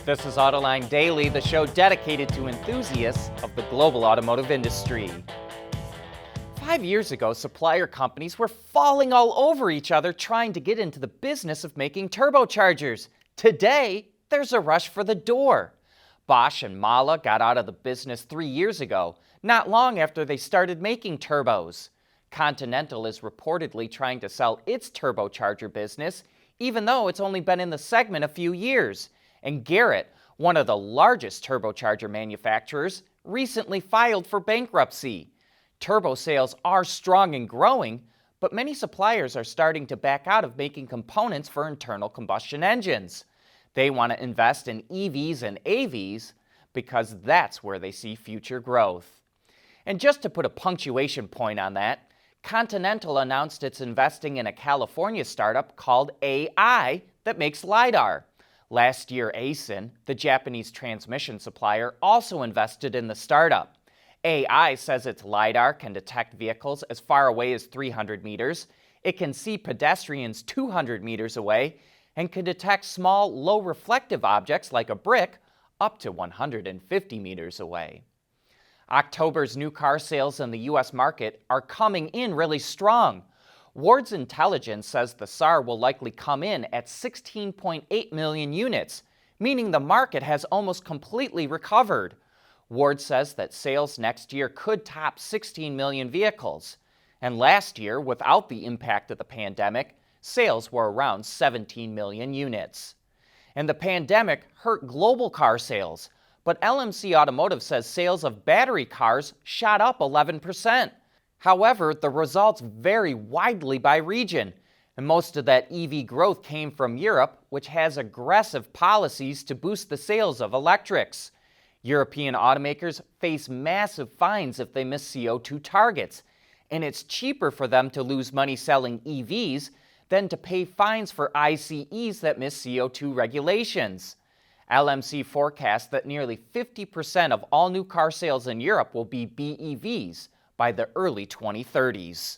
This is Autoline Daily, the show dedicated to enthusiasts of the global automotive industry. 5 years ago, supplier companies were falling all over each other trying to get into the business of making turbochargers. Today, there's a rush for the door. Bosch and Mahle got out of the business 3 years ago, not long after they started making turbos. Continental is reportedly trying to sell its turbocharger business, even though it's only been in the segment a few years. And Garrett, one of the largest turbocharger manufacturers, recently filed for bankruptcy. Turbo sales are strong and growing, but many suppliers are starting to back out of making components for internal combustion engines. They want to invest in EVs and AVs because that's where they see future growth. And just to put a punctuation point on that, Continental announced it's investing in a California startup called AI that makes Lidar. Last year, Aisin, the Japanese transmission supplier, also invested in the startup. AI says its Lidar can detect vehicles as far away as 300 meters, it can see pedestrians 200 meters away, and can detect small, low-reflective objects like a brick up to 150 meters away. October's new car sales in the U.S. market are coming in really strong. Ward's Intelligence says the SAAR will likely come in at 16.8 million units, meaning the market has almost completely recovered. Ward says that sales next year could top 16 million vehicles. And last year, without the impact of the pandemic, sales were around 17 million units. And the pandemic hurt global car sales, but LMC Automotive says sales of battery cars shot up 11%. However, the results vary widely by region, and most of that EV growth came from Europe, which has aggressive policies to boost the sales of electrics. European automakers face massive fines if they miss CO2 targets, and it's cheaper for them to lose money selling EVs than to pay fines for ICEs that miss CO2 regulations. LMC forecasts that nearly 50% of all new car sales in Europe will be BEVs by the early 2030s.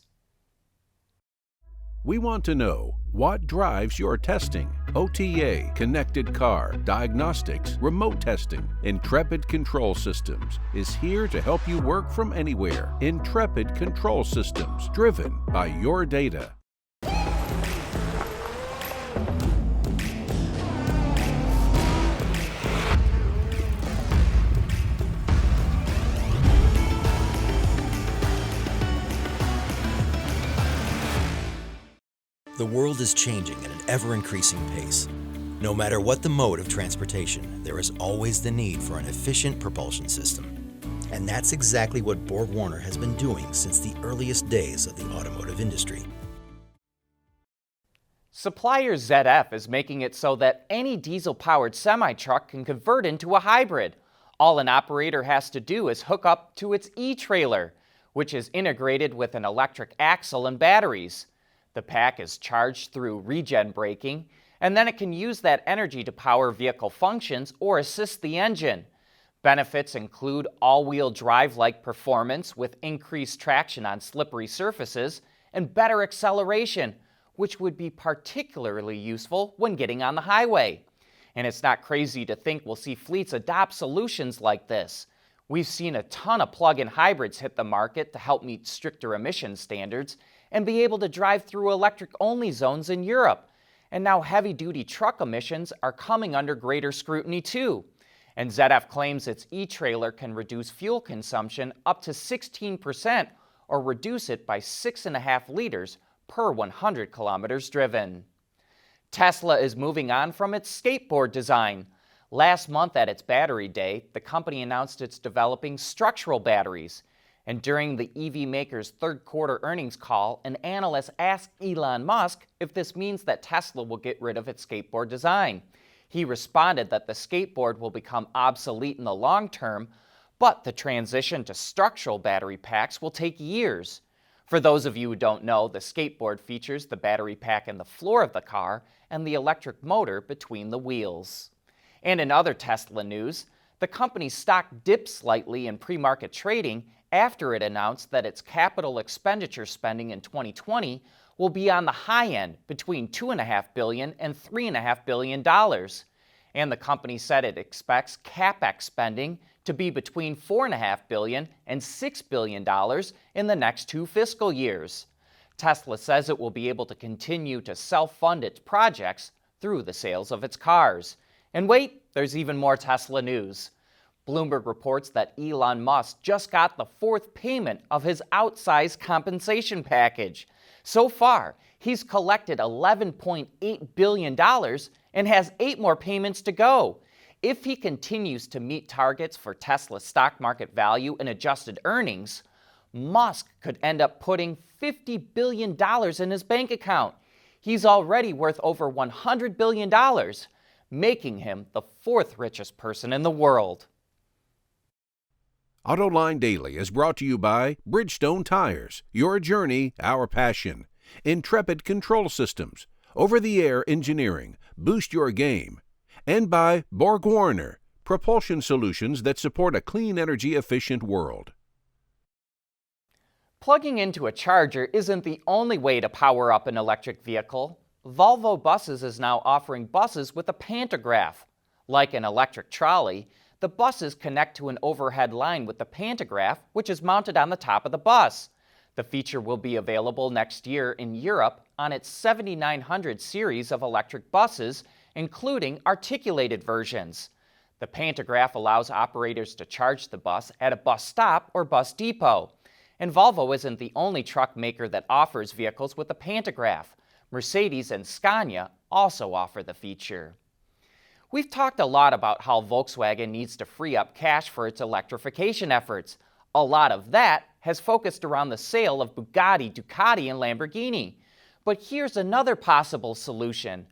We want to know what drives your testing. OTA, connected car, diagnostics, remote testing. Intrepid Control Systems is here to help you work from anywhere. Intrepid Control Systems, driven by your data. The world is changing at an ever-increasing pace. No matter what the mode of transportation, there is always the need for an efficient propulsion system. And that's exactly what BorgWarner has been doing since the earliest days of the automotive industry. Supplier ZF is making it so that any diesel-powered semi-truck can convert into a hybrid. All an operator has to do is hook up to its e-trailer, which is integrated with an electric axle and batteries. The pack is charged through regen braking, and then it can use that energy to power vehicle functions or assist the engine. Benefits include all-wheel drive-like performance with increased traction on slippery surfaces and better acceleration, which would be particularly useful when getting on the highway. And it's not crazy to think we'll see fleets adopt solutions like this. We've seen a ton of plug-in hybrids hit the market to help meet stricter emission standards and be able to drive through electric-only zones in Europe. And now heavy-duty truck emissions are coming under greater scrutiny too. And ZF claims its e-trailer can reduce fuel consumption up to 16% or reduce it by 6.5 liters per 100 kilometers driven. Tesla is moving on from its skateboard design. Last month at its battery day, the company announced it's developing structural batteries. And during the EV maker's third quarter earnings call, an analyst asked Elon Musk if this means that Tesla will get rid of its skateboard design. He responded that the skateboard will become obsolete in the long term, but the transition to structural battery packs will take years. For those of you who don't know, the skateboard features the battery pack in the floor of the car and the electric motor between the wheels. And in other Tesla news, the company's stock dipped slightly in pre-market trading after it announced that its capital expenditure spending in 2020 will be on the high end, between $2.5 billion and $3.5 billion. And the company said it expects Capex spending to be between $4.5 billion and $6 billion in the next 2 fiscal years. Tesla says it will be able to continue to self-fund its projects through the sales of its cars. And wait, there's even more Tesla news. Bloomberg reports that Elon Musk just got the 4th payment of his outsized compensation package. So far, he's collected $11.8 billion and has 8 more payments to go. If he continues to meet targets for Tesla's stock market value and adjusted earnings, Musk could end up putting $50 billion in his bank account. He's already worth over $100 billion, making him the 4th richest person in the world. Autoline Daily is brought to you by Bridgestone Tires, your journey, our passion. Intrepid Control Systems, over-the-air engineering, boost your game. And by BorgWarner, propulsion solutions that support a clean energy-efficient world. Plugging into a charger isn't the only way to power up an electric vehicle. Volvo Buses is now offering buses with a pantograph. Like an electric trolley, the buses connect to an overhead line with the pantograph, which is mounted on the top of the bus. The feature will be available next year in Europe on its 7900 series of electric buses, including articulated versions. The pantograph allows operators to charge the bus at a bus stop or bus depot. And Volvo isn't the only truck maker that offers vehicles with a pantograph. Mercedes and Scania also offer the feature. We've talked a lot about how Volkswagen needs to free up cash for its electrification efforts. A lot of that has focused around the sale of Bugatti, Ducati, and Lamborghini. But here's another possible solution.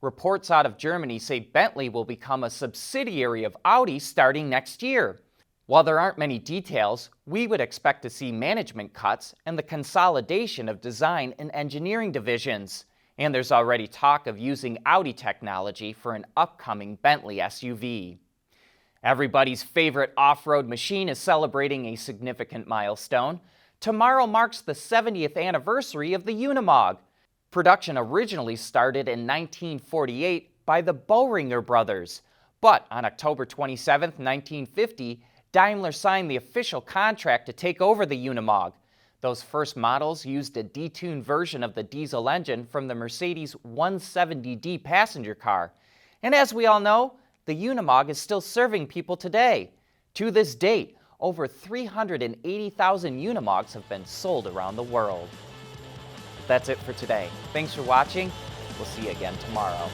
Reports out of Germany say Bentley will become a subsidiary of Audi starting next year. While there aren't many details, we would expect to see management cuts and the consolidation of design and engineering divisions. And there's already talk of using Audi technology for an upcoming Bentley SUV. Everybody's favorite off-road machine is celebrating a significant milestone. Tomorrow marks the 70th anniversary of the Unimog. Production originally started in 1948 by the Boehringer brothers. But on October 27, 1950, Daimler signed the official contract to take over the Unimog. Those first models used a detuned version of the diesel engine from the Mercedes 170D passenger car. And as we all know, the Unimog is still serving people today. To this date, over 380,000 Unimogs have been sold around the world. That's it for today. Thanks for watching. We'll see you again tomorrow.